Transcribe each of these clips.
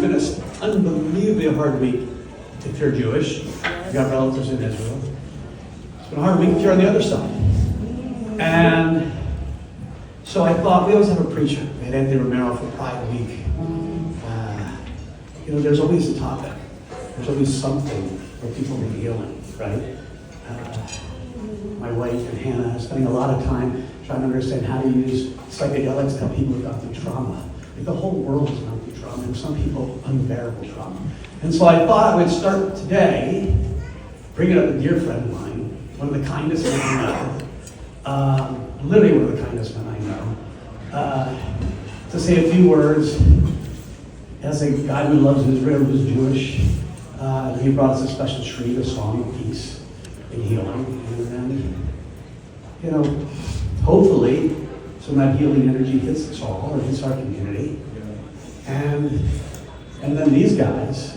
been an unbelievably hard week if you're Jewish. You got relatives in Israel. It's been a hard week if you're on the other side. And so I thought, we always have a preacher. We had Anthony Romero for Pride Week. There's always a topic. There's always something where people need healing, right? My wife and Hannah are spending a lot of time trying to understand how to use psychedelics to help people who've gone through trauma. Like the whole world has gone through trauma, and some people unbearable trauma. And so I thought I would start today bringing up a dear friend of mine, one of the kindest men I know, literally one of the kindest men I know, to say a few words. As a guy who loves Israel, who's Jewish, he brought us a special treat, a song of peace and healing. And hopefully some of that healing energy hits us all, or hits our community. And then these guys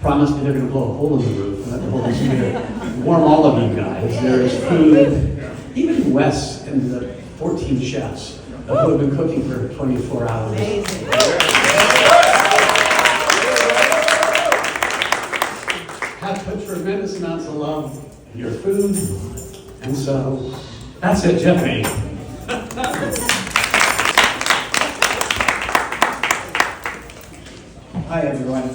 promised me they're going to blow a hole in the roof and let the Holy Spirit warm all of you guys. There's food, even Wes and the 14 chefs who have been cooking for 24 hours. Amazing. Have put tremendous amounts of love in your food. And so, that's it, Jeffy. Hi, everyone.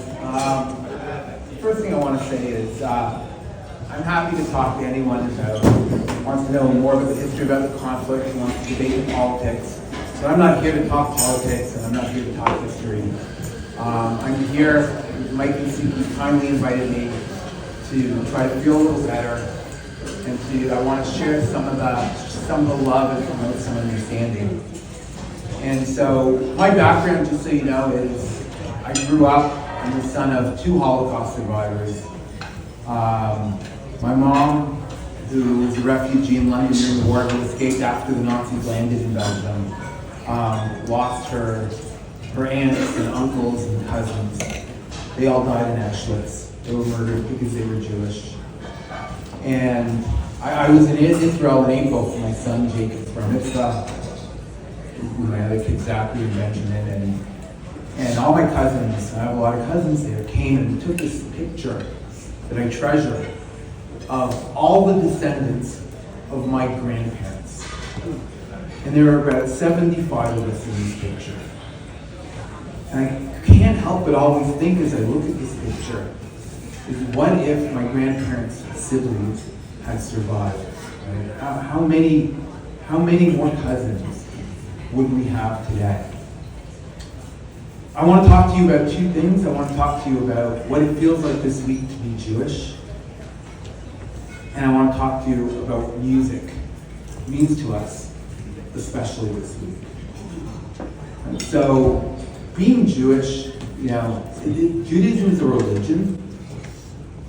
The first thing I want to say is I'm happy to talk to anyone who wants to know more about the history about the conflict, who wants to debate the politics. But I'm not here to talk politics, and I'm not here to talk history. I'm here, Mike and Suki kindly invited me to try to feel a little better, and I want to share some of the love and promote some understanding. And so my background, just so you know, is I grew up, I'm the son of 2 Holocaust survivors. My mom, who was a refugee in London during the war, who escaped after the Nazis landed in Belgium, lost her aunts and uncles and cousins. They all died in Auschwitz. They were murdered because they were Jewish. And I was in Israel in April for my son Jacob's bar mitzvah. My other kids, Zachary and Benjamin, and all my cousins, I have a lot of cousins there, came and took this picture that I treasure of all the descendants of my grandparents. And there are about 75 of us in this picture. And I can't help but always think as I look at this picture, is what if my grandparents' siblings had survived? Right? How many more cousins would we have today? I want to talk to you about 2 things. I want to talk to you about what it feels like this week to be Jewish. And I want to talk to you about what music means to us, especially this week. And so, being Jewish, Judaism is a religion,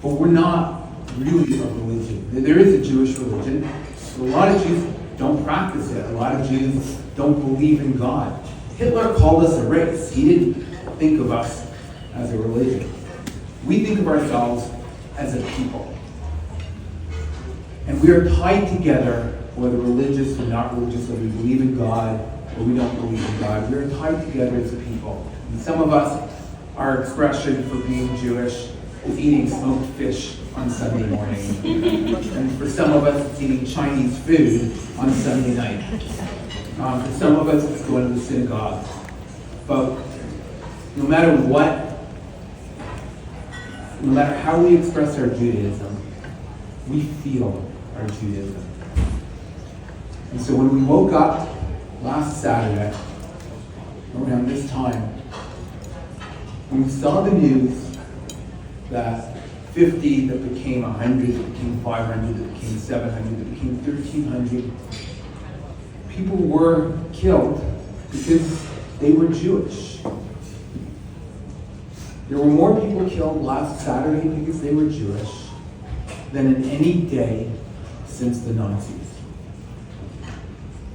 but we're not really a religion. There is a Jewish religion, but a lot of Jews don't practice it. A lot of Jews don't believe in God. Hitler called us a race. He didn't think of us as a religion. We think of ourselves as a people. And we are tied together, whether religious or not religious, whether we believe in God or we don't believe in God. We are tied together as a people. And some of us, our expression for being Jewish is eating smoked fish on Sunday morning. And for some of us, it's eating Chinese food on Sunday night. For some of us, it's going to the synagogue. But no matter how we express our Judaism, we feel our Judaism. And so when we woke up last Saturday, around this time, when we saw the news that 50 that became 100, that became 500, that became 700, that became 1,300, people were killed because they were Jewish. There were more people killed last Saturday because they were Jewish than in any day since the Nazis.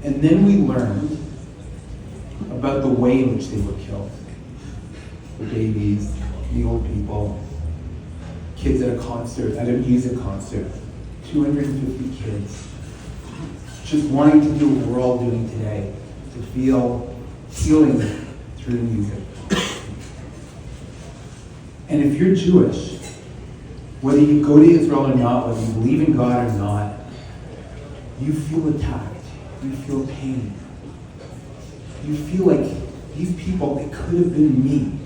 And then we learned about the way in which they were killed. The babies, the old people, kids at a concert, at a music concert, 250 kids, just wanting to do what we're all doing today, to feel healing through music. And if you're Jewish, whether you go to Israel or not, whether you believe in God or not, you feel attacked. You feel pain. You feel like these people, it could have been me.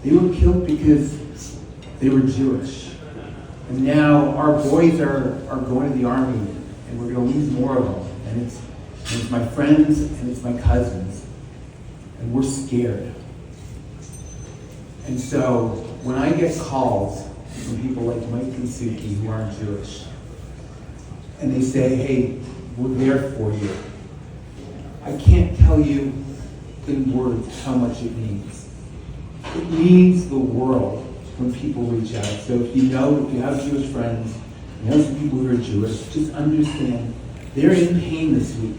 They were killed because they were Jewish. And now our boys are going to the army, and we're going to lose more of them. And it's my friends, and it's my cousins. And we're scared. And so when I get calls from people like Mike and Suki who aren't Jewish, and they say, hey, we're there for you, I can't tell you in words how much it means. It means the world when people reach out. So if you have Jewish friends, you know some people who are Jewish, just understand they're in pain this week.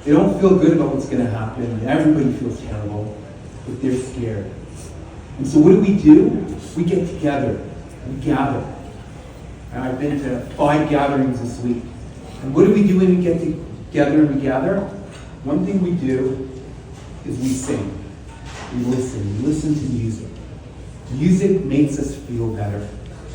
They don't feel good about what's going to happen. Everybody feels terrible, but they're scared. And so what do? We get together. We gather. And I've been to 5 gatherings this week. And what do we do when we get together and we gather? One thing we do is we sing. We listen to music. Music makes us feel better.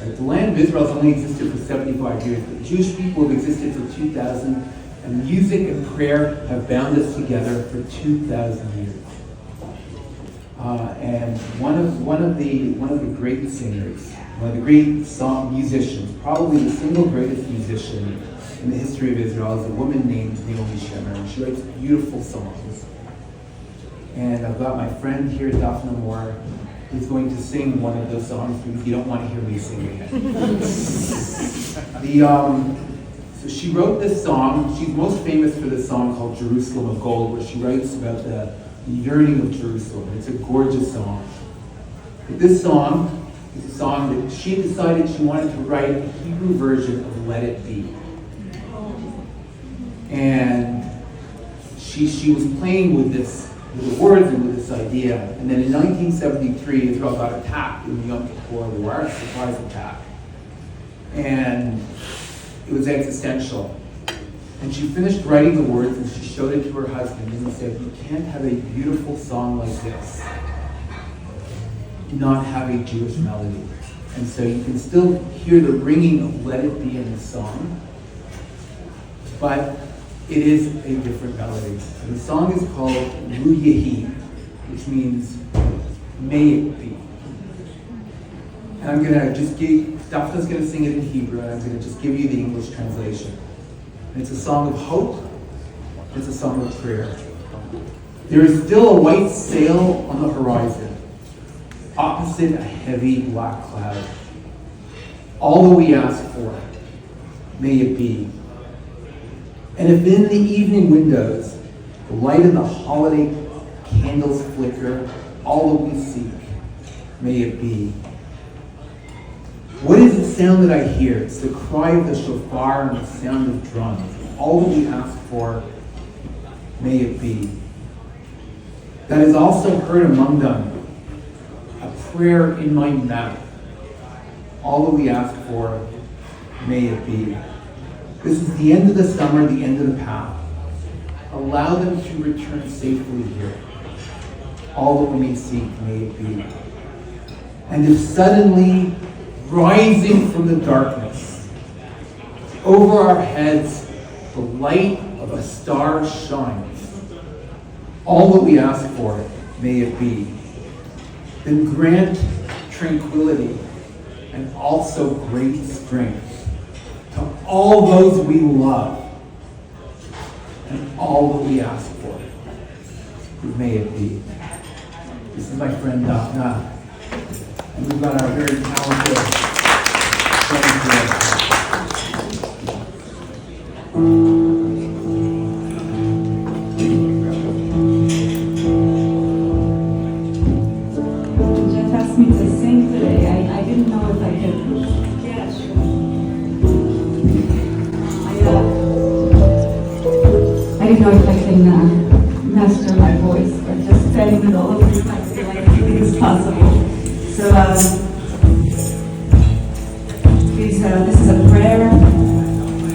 Right? The land of Israel has only existed for 75 years, but Jewish people have existed for 2,000, and music and prayer have bound us together for 2,000 years. And one of the great singers, one of the great musicians, probably the single greatest musician in the history of Israel, is a woman named Novo, and she writes beautiful songs. And I've got my friend here, Daphna, who's going to sing one of those songs because you don't want to hear me sing again. So she wrote this song. She's most famous for this song called Jerusalem of Gold, where she writes about the yearning of Jerusalem. It's a gorgeous song. But this song is a song that she decided she wanted to write a Hebrew version of Let It Be. And she was playing with the words and with this idea. And then in 1973, Israel got attacked in the Yom Kippur War, a surprise attack. And it was existential. And she finished writing the words and she showed it to her husband and he said, you can't have a beautiful song like this not have a Jewish melody. And so you can still hear the ringing of Let It Be in the song, but it is a different melody. And the song is called Lu Yehi, which means may it be. And I'm gonna just Daphna's gonna sing it in Hebrew, and I'm gonna just give you the English translation. And it's a song of hope, it's a song of prayer. There is still a white sail on the horizon, opposite a heavy black cloud. All that we ask for, may it be. And if in the evening windows, the light of the holiday candles flicker, all that we seek, may it be. What is the sound that I hear? It's the cry of the shofar and the sound of drums. All that we ask for, may it be. That is also heard among them, a prayer in my mouth. All that we ask for, may it be. This is the end of the summer, the end of the path. Allow them to return safely here. All that we may seek, may it be. And if suddenly, rising from the darkness, over our heads, the light of a star shines, all that we ask for, may it be. Then grant tranquility and also great strength to all those we love and all that we ask for. May it be. This is my friend Daphna, and we've got our very talented friend here. Jeff asked me to sing today. I didn't know if I could. Yeah, sure. I didn't know if I can master my voice, but just setting it all over the place, I feel like everything is possible. So, please, this is a prayer.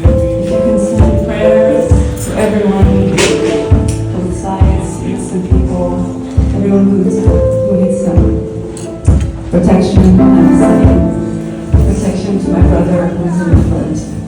If you can send prayers for everyone, both sides, innocent people, everyone who needs them. protection, I'm sending protection to my brother who's in England.